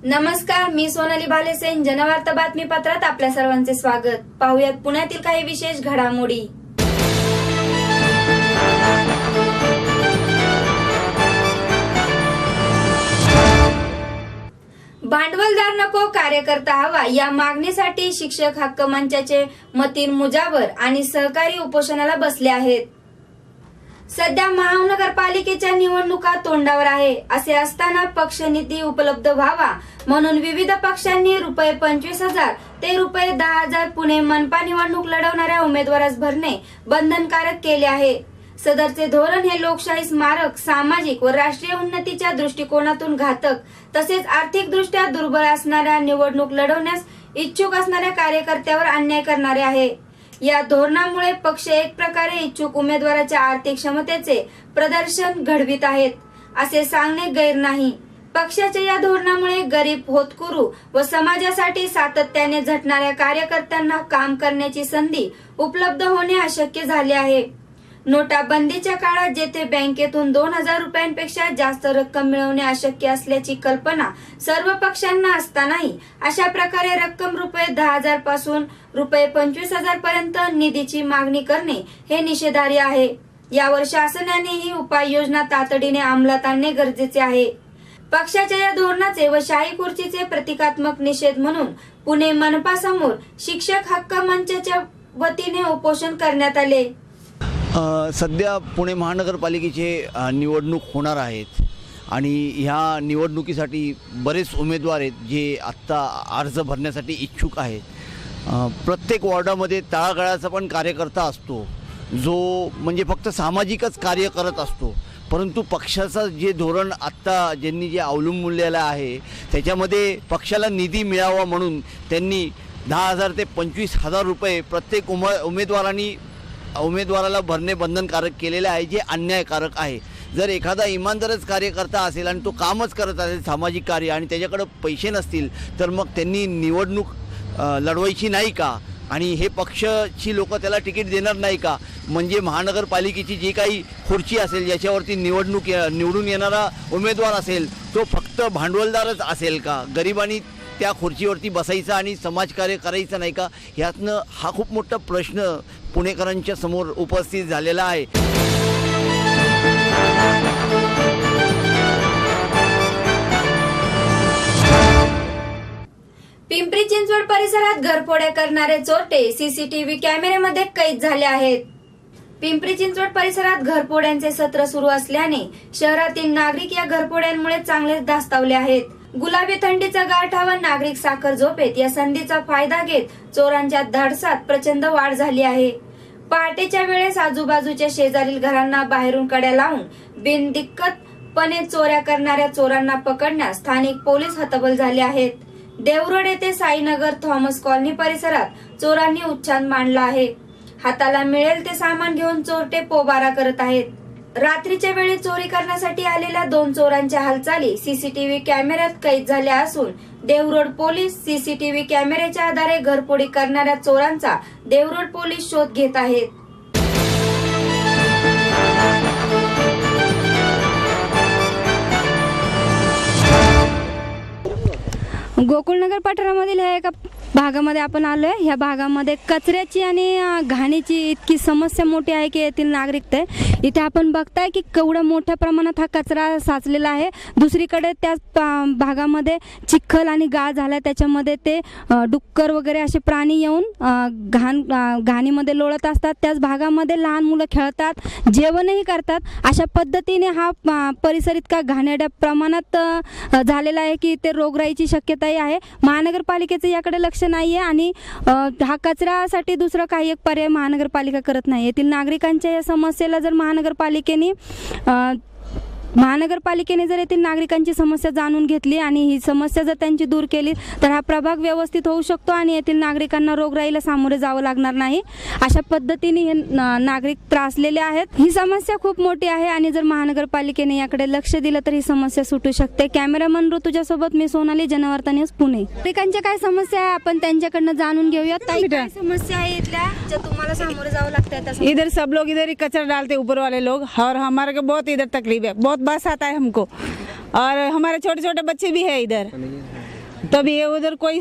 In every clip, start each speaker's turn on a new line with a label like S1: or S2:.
S1: नमस्कार, मी सोनाली भालेसेन. जनवार्ता बातमीपत्रात आपल्या सर्वांचे स्वागत. पाहुयात पुण्यातील काही विशेष घडामोडी. भांडवलदार नको, कार्यकर्ता हवा या मागणीसाठी शिक्षक हक्क मंचाचे मतीन मुजावर आणि सहकारी उपोषणाला बसले आहेत. सध्या महानगरपालिकेच्या निवडणुका तोंडावर आहे. असे असताना पक्ष निधी उपलब्ध व्हावा म्हणून विविध पक्षांनी ₹25,000 ते ₹10,000 पुणे मनपा निवडणूक लढवणाऱ्या उमेदवारास भरणे बंधनकारक केले आहे. सदरचे धोरण हे लोकशाही स्मारक, सामाजिक व राष्ट्रीय उन्नतीच्या दृष्टिकोनातून घातक तसेच आर्थिकदृष्ट्या दुर्बल असणाऱ्या निवडणूक लढवण्यास इच्छुक असणाऱ्या कार्यकर्त्यावर अन्याय करणारे आहे. या धोरणामुळे पक्ष एक प्रकारे इच्छुक उमेदवाराच्या आर्थिक क्षमतेचे प्रदर्शन घडवित आहेत असे सांगणे गैर नाही. पक्षाच्या या धोरणामुळे गरीब, होतकरू व समाजासाठी सातत्याने झटणाऱ्या कार्यकर्त्यांना काम करण्याची संधी उपलब्ध होणे अशक्य झाले आहे. नोटाबंदीच्या काळात जेथे बँकेतून 2,000 रुपयांपेक्षा जास्त रक्कम मिळवणे अशक्य असल्याची कल्पना सर्व पक्षांना असतानाही अशा प्रकारे रक्कम ₹10,000 पासून ₹25,000 पर्यंत निधीची मागणी करणे हे निषेधार्ह आहे. यावर शासनाने ही उपाययोजना तातडीने अंमलात आणणे गरजेचे आहे. पक्षाच्या या धोरणाचे व शाही खुर्चीचे प्रतिकात्मक निषेध म्हणून पुणे मनपा समोर शिक्षक हक्क मंचाच्या वतीने उपोषण करण्यात आले.
S2: सध्या पुणे महानगरपालिकेचे निवडणूक होणार आहेत आणि ह्या निवडणुकीसाठी बरेच उमेदवार आहेत जे आत्ता अर्ज भरण्यासाठी इच्छुक आहेत. प्रत्येक वॉर्डामध्ये तळागाळाचा पण कार्यकर्ता असतो जो म्हणजे फक्त सामाजिकच कार्य करत असतो. परंतु पक्षाचं जे धोरण आत्ता ज्यांनी जे अवलंबलेलं आहे त्याच्यामध्ये पक्षाला निधी मिळावा म्हणून त्यांनी 10,000 ते 25,000 रुपये प्रत्येक उमेदवाराला भरणे बंधनकारक केलेले आहे, जे अन्यायकारक आहे. जर एखादा इमानदारच कार्यकर्ता असेल आणि तो कामच करत असेल सामाजिक कार्य आणि त्याच्याकडे पैसे नसतील तर मग त्यांनी निवडणूक लढवायची नाही का? आणि हे पक्षाची लोक त्याला तिकीट देणार नाही का? म्हणजे महानगरपालिकेची जी काही खुर्ची असेल ज्याच्यावरती निवडून येणारा उमेदवार असेल तो फक्त भांडवलदारच असेल का? गरिबांनी त्या खुर्चीवरती बसायचं आणि समाजकार्य करायचं नाही का? ह्यातनं हा खूप मोठा प्रश्न पुणेकरांच्या समोर उपस्थित झालेला आहे.
S1: पिंपरी चिंचवड परिसरात घरफोड्या करणारे चोरटे सीसीटीव्ही कॅमेऱ्यामध्ये कैद झाले आहेत. पिंपरी चिंचवड परिसरात घरफोड्यांचे सत्र सुरू असल्याने शहरातील नागरिक या घरफोड्यांमुळे चांगलेच धास्तावले आहेत. गुलाबी थंडीचा गारठा व नागरिक साखर झोपेत या संधीचा फायदा घेत चोरांच्या धाडसात प्रचंड वाढ झाली आहे. पहाटेच्या वेळेस आजूबाजूच्या शेजारील घरांना बाहेरून कड्या लावून बिनदिक्कतपणे चोऱ्या करणाऱ्या चोरांना पकडण्यास स्थानिक पोलीस हतबल झाले आहेत. देवरोड येथे साईनगर थॉमस कॉलनी परिसरात चोरांनी उच्छाद मांडला आहे. हाताला मिळेल ते सामान घेऊन चोरटे पोबारा करत आहेत. रात्रीच्या वेळी चोरी करण्यासाठी आलेल्या 2 चोरांच्या हालचाली सीसीटीव्ही कॅमेऱ्यात कैद झाल्या असून देवरोड पोलीस सीसीटीव्ही कॅमेऱ्याच्या आधारे घरफोडी करणाऱ्या चोरांचा देवरोड पोलीस शोध घेत आहेत. गोकुळनगर पठारामधील ह्या एका भागामध्ये आपण आलोय. ह्या भागामध्ये कचऱ्याची आणि घाणीची इतकी समस्या मोठी आहे की येथील नागरिक इथे आपण बघताय की केवढ्या मोठ्या प्रमाणात हा कचरा साचलेला आहे. दुसरीकडे त्याच भागामध्ये चिखल आणि गाळ झाला, त्याच्यामध्ये ते डुक्कर वगैरे असे प्राणी येऊन घाणीमध्ये लोळत असतात. त्याच भागामध्ये लहान मुलं खेळतात, जेवणही करतात. अशा पद्धतीने हा परिसर इतका घाणेरड्या प्रमाणात झालेला आहे की ते रोगराईची शक्यताही आहे. महानगरपालिकेचं याकडे लक्ष नाहीये आणि हा कचऱ्यासाठी दुसरं काही एक पर्याय महानगरपालिका करत नाही. येथील नागरिकांच्या या समस्येला जर महानगरपालिकेने जर येथील नागरिकांची समस्या जाणून घेतली आणि ही समस्या जर त्यांची दूर केली तर हा प्रभाग व्यवस्थित होऊ शकतो आणि येथील नागरिकांना रोगराईला सामोरे जावं लागणार नाही. अशा पद्धतीने हे नागरिक त्रासलेले आहेत. ही समस्या खूप मोठी आहे आणि जर महानगरपालिकेने याकडे लक्ष दिलं तर ही समस्या सुटू शकते. कॅमेरामन ऋतुजासोबत मी सोनाली, जनवार्ता न्यूज, पुणे. नागरिकांच्या काय समस्या आहे आपण त्यांच्याकडनं जाणून घेऊया. काय समस्या आहे इथल्या ज्या तुम्हाला सामोरे जावं लागतं?
S3: इधर सब लोग इधर ही कचरा डालते, ऊपर वाले लोग, और हमारे को बहुत इधर तकलीफ है, बहुत बस आता है हमको, और हमारे छोटे छोटे बच्चे भी है इधर, तब ये उधर कोई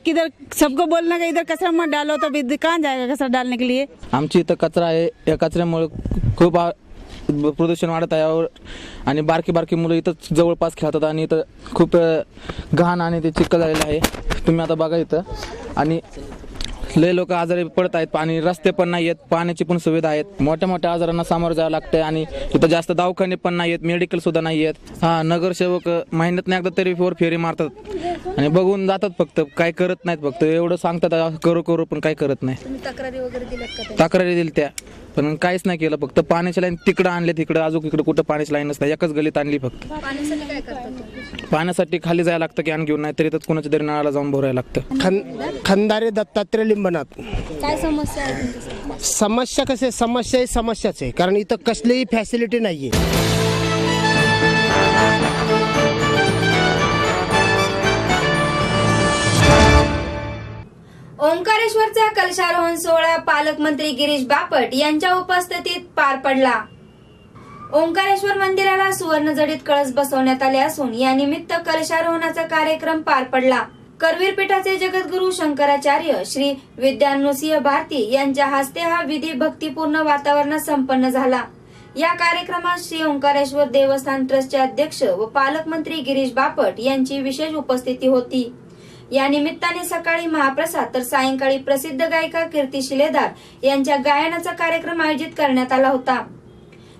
S3: किधर सबको बोलना कि इधर कचरा मत डालो, तब इधर कहाँ जाएगा कचरा डालने के लिए।
S4: आमची इथं कचरा आहे, या कचऱ्यामुळे खूप प्रदूषण वाढत आहे आणि बारकी बारकी मुलं इथं जवळपास खेळतात आणि इथं खूप घाण आणि ते चिखल झालेलं आहे. तुम्ही आता बघा इथं आणि लय लोक आजारी पडत आहेत आणि रस्ते पण नाही आहेत, पाण्याची पण सुविधा आहेत. मोठ्या मोठ्या आजारांना सामोरं जावं लागतंय आणि इथं जास्त दवाखाने पण नाही आहेत, मेडिकल सुद्धा नाही आहेत. हा, नगरसेवक महिन्यातनं एकदा तरी फेरी मारतात आणि बघून जातात, फक्त काय करत नाहीत. फक्त एवढं सांगतात करू करू पण काय करत नाही.
S1: तक्रारी वगैरे दिल्यात का?
S4: तक्रारी दिली त्या पण काहीच नाही केलं. फक्त पाण्याची लाईन तिकडं आणले, तिकडं अजून इकडं कुठं पाण्याची लाईनच नाही, एकच गलीत आणली फक्त.
S1: पाण्यासाठी काय करतात?
S4: पाण्यासाठी खाली जायला लागतं कॅन घेऊन, नाही तरी तर कोणाच्या तरी नळाला जाऊन भरायला लागतं.
S5: खंदारे दत्तात्रय लिंबनात.
S1: काय समस्या आहे तुमच्यासाठी?
S5: समस्या कसे, समस्या ही समस्याच आहे, कारण इथं कसलीही फॅसिलिटी नाहीये.
S1: ओंकारेश्वरचा कलशारोहण सोहळा पालकमंत्री गिरीश बापट यांच्या उपस्थितीत पार पडला. ओंकारेश्वर मंदिराला सुवर्ण जडीत कळस बसवण्यात आले असून या निमित्त कलशारोहणाचा कार्यक्रम पार पडला. करवीर पीठाचे जगद्गुरू शंकराचार्य श्री विद्यानृसिंह भारती यांच्या हस्ते हा विधी भक्तिपूर्ण वातावरणात संपन्न झाला. या कार्यक्रमात श्री ओंकारेश्वर देवस्थान ट्रस्टचे अध्यक्ष व पालकमंत्री गिरीश बापट यांची विशेष उपस्थिती होती. या निमित्ताने सकाळी महाप्रसाद तर सायंकाळी प्रसिद्ध गायिका कीर्ती शिलेदार यांच्या गायनाचा कार्यक्रम आयोजित करण्यात आला होता.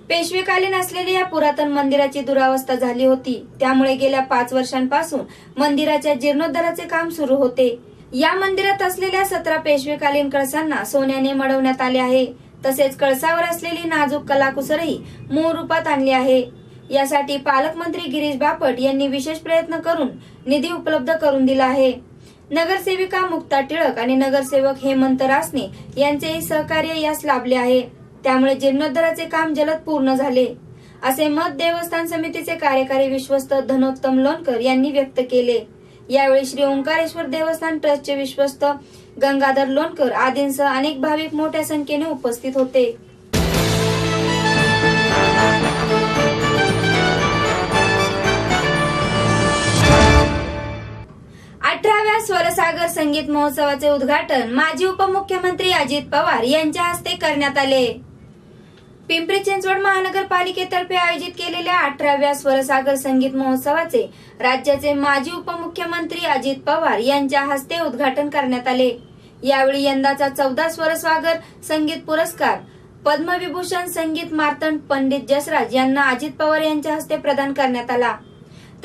S1: पेशवेकालीन असलेल्या या पुरातन मंदिराची दुरावस्था झाली होती, त्यामुळे गेल्या 5 वर्षांपासून मंदिराच्या जीर्णोद्धाराचे काम सुरू होते. या मंदिरात असलेल्या 17 पेशवेकालीन कळसांना सोन्याने मढवण्यात आले आहे. तसेच कळसावर असलेली नाजूक कलाकुसरही मूळ रूपात आणली आहे. यासाठी पालकमंत्री गिरीश बापट यांनी विशेष प्रयत्न करून निधी उपलब्ध करून दिला आहे. नगरसेविका मुक्ता टिळक आणि नगरसेवक हेमंत रासने यांचेही सहकार्य यास लाभले आहे. त्यामुळे जीर्णोद्धाराचे काम जलद पूर्ण झाले, असे मत देवस्थान समितीचे कार्यकारी विश्वस्त धनोत्तम लोणकर यांनी व्यक्त केले. यावेळी श्री ओंकारेश्वर देवस्थान ट्रस्टचे विश्वस्त गंगाधर लोणकर आदींसह अनेक भाविक मोठ्या संख्येने उपस्थित होते. स्वरसागर संगीत महोत्सवाचे उद्घाटन माजी उपमुख्यमंत्री अजित पवार यांच्या हस्ते करण्यात आले. पिंपरी चिंचवड महानगरपालिकेतर्फे आयोजित केलेल्या 18व्या स्वरसागर संगीत महोत्सवाचे राज्याचे माजी उपमुख्यमंत्री अजित पवार यांच्या हस्ते उद्घाटन करण्यात आले. यावेळी यंदाचा 14 स्वरसागर संगीत पुरस्कार पद्मविभूषण संगीत मार्तंड पंडित जसराज यांना अजित पवार यांच्या हस्ते प्रदान करण्यात आला.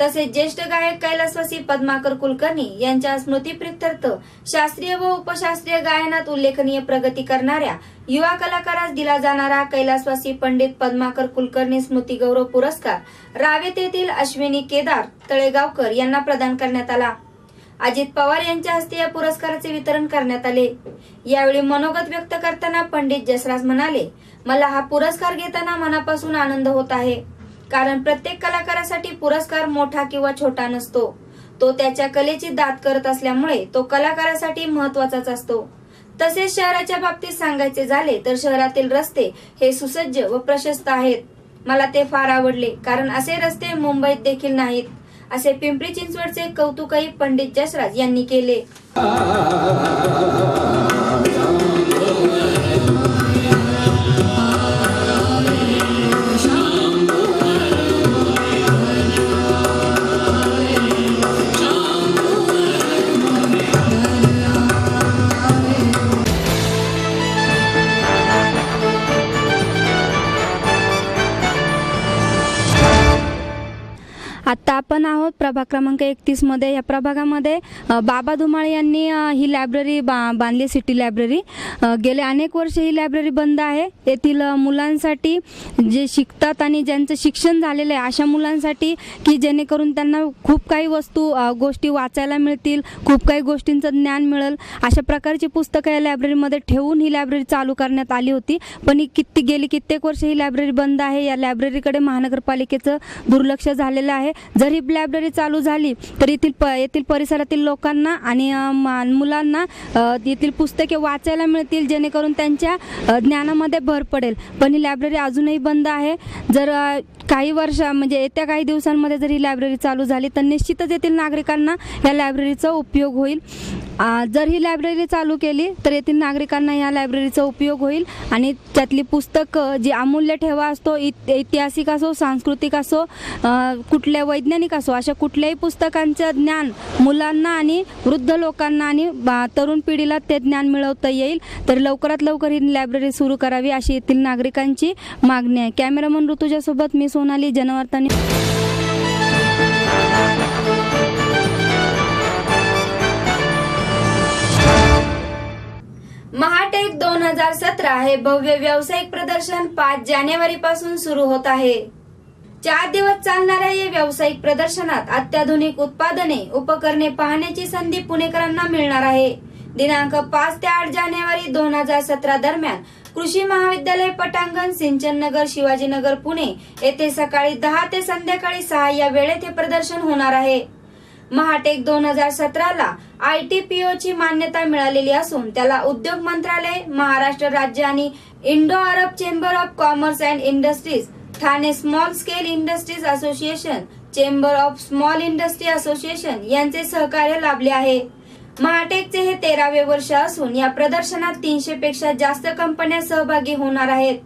S1: तसेच ज्येष्ठ गायक कैलासवासी पद्माकर कुलकर्णी यांच्या स्मृतीप्रित्यर्थ शास्त्रीय व उपशास्त्रीय गायनात उल्लेखनीय प्रगती करणाऱ्या युवा कलाकारास दिला जाणारा कैलासवासी पंडित पद्माकर कुलकर्णी स्मृती गौरव पुरस्कार रावेत येथील अश्विनी केदार तळेगावकर यांना प्रदान करण्यात आला. अजित पवार यांच्या हस्ते या पुरस्काराचे वितरण करण्यात आले. यावेळी मनोगत व्यक्त करताना पंडित जसराज म्हणाले, मला हा पुरस्कार घेताना मनापासून आनंद होत आहे, कारण प्रत्येक कलाकारासाठी पुरस्कार मोठा किंवा छोटा नसतो. तो त्याच्या कलेची दाद करत असल्यामुळे तो कलाकारासाठी महत्वाचाच असतो. तसेच शहराच्या बाबतीत सांगायचे झाले तर शहरातील रस्ते हे सुसज्ज व प्रशस्त आहेत. मला ते फार आवडले, कारण असे रस्ते मुंबईत देखील नाहीत, असे पिंपरी चिंचवडचे कौतुकही पंडित जसराज यांनी केले.
S6: आता आपण आहोत प्रभाग क्रमांक 31 मध्ये. या प्रभागामध्ये बाबा धुमाळे यांनी ही लायब्ररी बांधली, सिटी लायब्ररी. गेले अनेक वर्ष ही लायब्ररी बंद आहे. येथील मुलांसाठी जे शिकतात आणि ज्यांचं शिक्षण झालेलं आहे अशा मुलांसाठी, की जेणेकरून त्यांना खूप काही गोष्टी वाचायला मिळतील, खूप काही गोष्टींचं ज्ञान मिळेल, अशा प्रकारची पुस्तकं या लायब्ररीमध्ये ठेवून ही लायब्ररी चालू करण्यात आली होती. पण गेली कित्येक वर्ष ही लायब्ररी बंद आहे. या लायब्ररीकडे महानगरपालिकेचं दुर्लक्ष झालेलं आहे. जर ही लायब्ररी चालू झाली तर येथील परिसरातील लोकांना आणि मुलांना येथील पुस्तके वाचायला मिळतील, जेणेकरून त्यांच्या ज्ञानामध्ये भर पडेल. पण ही लायब्ररी अजूनही बंद आहे. जर काही म्हणजे येत्या काही दिवसांमध्ये जर ही लायब्ररी चालू झाली तर निश्चितच येथील नागरिकांना या लायब्ररीचा उपयोग होईल. जर ही लायब्ररी चालू केली तर येथील नागरिकांना या लायब्ररीचा उपयोग होईल आणि त्यातली पुस्तकं जी अमूल्य ठेवा असतो, ऐतिहासिक असो, सांस्कृतिक असो, कुठल्या वैज्ञानिक असो, अशा कुठल्याही पुस्तकांचं ज्ञान मुलांना आणि वृद्ध लोकांना आणि तरुण पिढीला ते ज्ञान मिळवता येईल. तर लवकरात लवकर ही लायब्ररी सुरू करावी अशी येथील नागरिकांची मागणी आहे. कॅमेरामन ऋतुजासोबत मी सोनाली, जनवार्ता न्यूज.
S1: महाटेक 2017 हे भव्य व्यावसायिक प्रदर्शन 5 जानेवारी पासून सुरू होत आहे. 4 दिवस चालणाऱ्या या व्यावसायिक प्रदर्शनात अत्याधुनिक उत्पादने, उपकरणे पाहण्याची संधी पुणेकरांना मिळणार आहे. दिनांक 5 ते 8 जानेवारी 2017 दरम्यान कृषी महाविद्यालय पटांगण, सिंचन नगर, शिवाजीनगर, पुणे येथे सकाळी 10 ते संध्याकाळी 6 या वेळेत हे प्रदर्शन होणार आहे. महाटेक 2017 ला ITPO ची मान्यता मिळालेली असून त्याला उद्योग मंत्रालय, महाराष्ट्र राज्य आणि Indo Arab chamber of commerce and industries, Thane small scale industries association, chamber of small industry association यांचे सहकार्य लाभले आहे. महाटेकचे हे 13वे वर्ष असून या प्रदर्शनात 300 पेक्षा जास्त कंपन्या सहभागी होणार आहेत.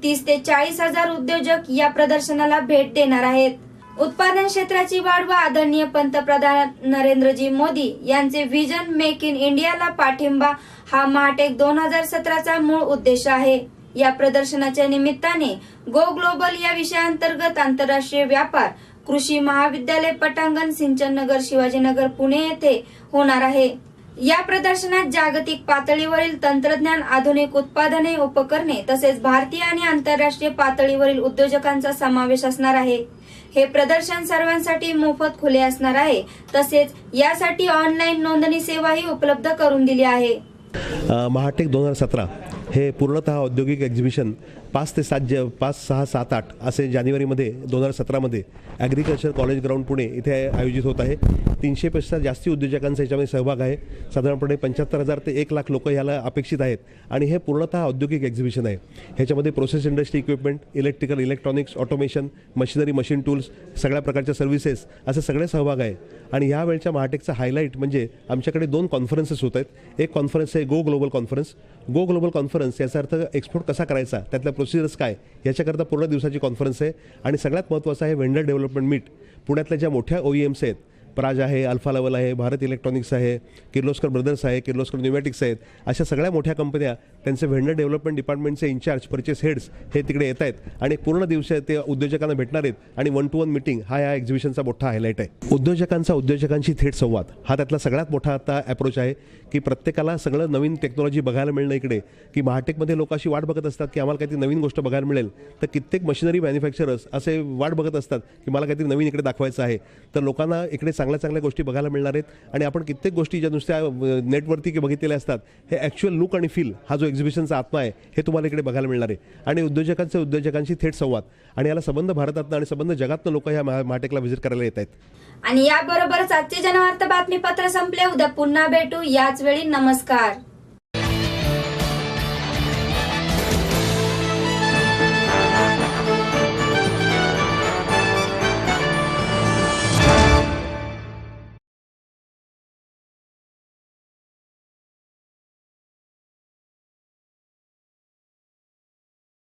S1: 30 ते 40 हजार उद्योजक या प्रदर्शनाला भेट देणार आहेत. उत्पादन क्षेत्राची वाढ व आदरणीय पंतप्रधान नरेंद्रजी मोदी यांचे व्हिजन मेक इन इंडियाला पाठिंबा हा महाटेक 2017चा मूळ उद्देश आहे. या प्रदर्शनाच्या निमित्ताने गो ग्लोबल या विषयाअंतर्गत आंतरराष्ट्रीय व्यापार कृषी महाविद्यालय पटांगण, सिंचन नगर, शिवाजीनगर, पुणे येथे होणार आहे. या प्रदर्शनात जागतिक पातळीवरील तंत्रज्ञान, आधुनिक उत्पादने, उपकरणे तसेच भारतीय आणि आंतरराष्ट्रीय पातळीवरील उद्योजकांचा समावेश असणार आहे. हे प्रदर्शन सर्वांसाठी मोफत खुले असणार आहे. तसेच यासाठी ऑनलाईन नोंदणी सेवाही उपलब्ध करून दिली आहे.
S7: महाटेक 2017 हे पूर्णतः औद्योगिक एक्झिबिशन 5 ते 6, 7, 8 असे जानेवारीमध्ये 2017मध्ये ॲग्रिकल्चर कॉलेज ग्राउंड पुणे इथे आयोजित होत आहे. 300 पेक्षा जास्ती उद्योजकांचा याच्यामध्ये सहभाग आहे. साधारणपणे 75,000 ते 1,00,000 लोक याला अपेक्षित आहेत आणि हे पूर्णतः औद्योगिक एक्झिबिशन आहे. ह्याच्यामध्ये process industry equipment, electrical, electronics, automation, machinery, machine tools, सगळ्या प्रकारच्या सर्व्हिसेस असे सगळे सहभाग आहे. आणि यावेळच्या महाटेकचा हायलाईट म्हणजे आमच्याकडे 2 कॉन्फरन्सेस होत आहेत. एक कॉन्फरन्स आहे go global conference. Go global conference याचा अर्थ एक्सपोर्ट कसा करायचा, त्यातल्या प्रोसिजर्स काय याच्याकरता पूर्ण दिवसाची कॉन्फरन्स आहे. आणि सगळ्यात महत्त्वाचं आहे व्हेंडर डेव्हलपमेंट मीट. पुण्यातल्या ज्या मोठ्या OEMs आहेत, प्राज आहे, अल्फा लेवल आहे, भारत इलेक्ट्रॉनिक्स आहे, किर्लोस्कर ब्रदर्स आहे, किर्लोस्कर न्यूमॅटिक्स आहेत, अशा सगळ्या मोठ्या कंपन्या त्यांचे व्हेंडर डेव्हलपमेंट डिपार्टमेंटचे इन्चार्ज, परचेस हेड्स हे तिकडे येत आहेत आणि पूर्ण दिवस ते उद्योजकांना भेटणार आहेत आणि 1-to-1 मीटिंग हा या एक्झिबिशनचा मोठा हायलाईट आहे. उद्योजकांशी थेट संवाद हा त्यातला सगळ्यात मोठा आता अप्रोच आहे की प्रत्येकाला सगळं नवीन टेक्नॉलॉजी बघायला मिळणं इकडे, की महाटेकमध्ये लोक अशी वाट बघत असतात की आम्हाला काहीतरी नवीन गोष्ट बघायला मिळेल. तर कित्येक मशिनरी मॅन्युफॅक्चरर्स असे वाट बघत असतात की मला काहीतरी नवीन इकडे दाखवायचं आहे. तर लोकांना इकडे चांगल्या गोष्टी बघायला मिळणार आहेत आणि आपण कित्येक गोष्टी ज्या नुसत्या नेटवरती बघितलेल्या असतात हे ॲक्च्युअल लुक आणि फील हा जो एक्झिबिशनचा आत्मा आहे हे तुम्हाला इकडे बघायला मिळणार आहे. आणि उद्योजकांशी थेट संवाद आणि याला संबंध भारतातनं आणि संबंध जगातनं लोक ह्या महाटेकला व्हिजिट करायला येत आहेत.
S1: आणि याबरोबरच आजचे जनवार्ता बातमीपत्र संपले. उद्या पुन्हा भेटू याच वेळी. नमस्कार.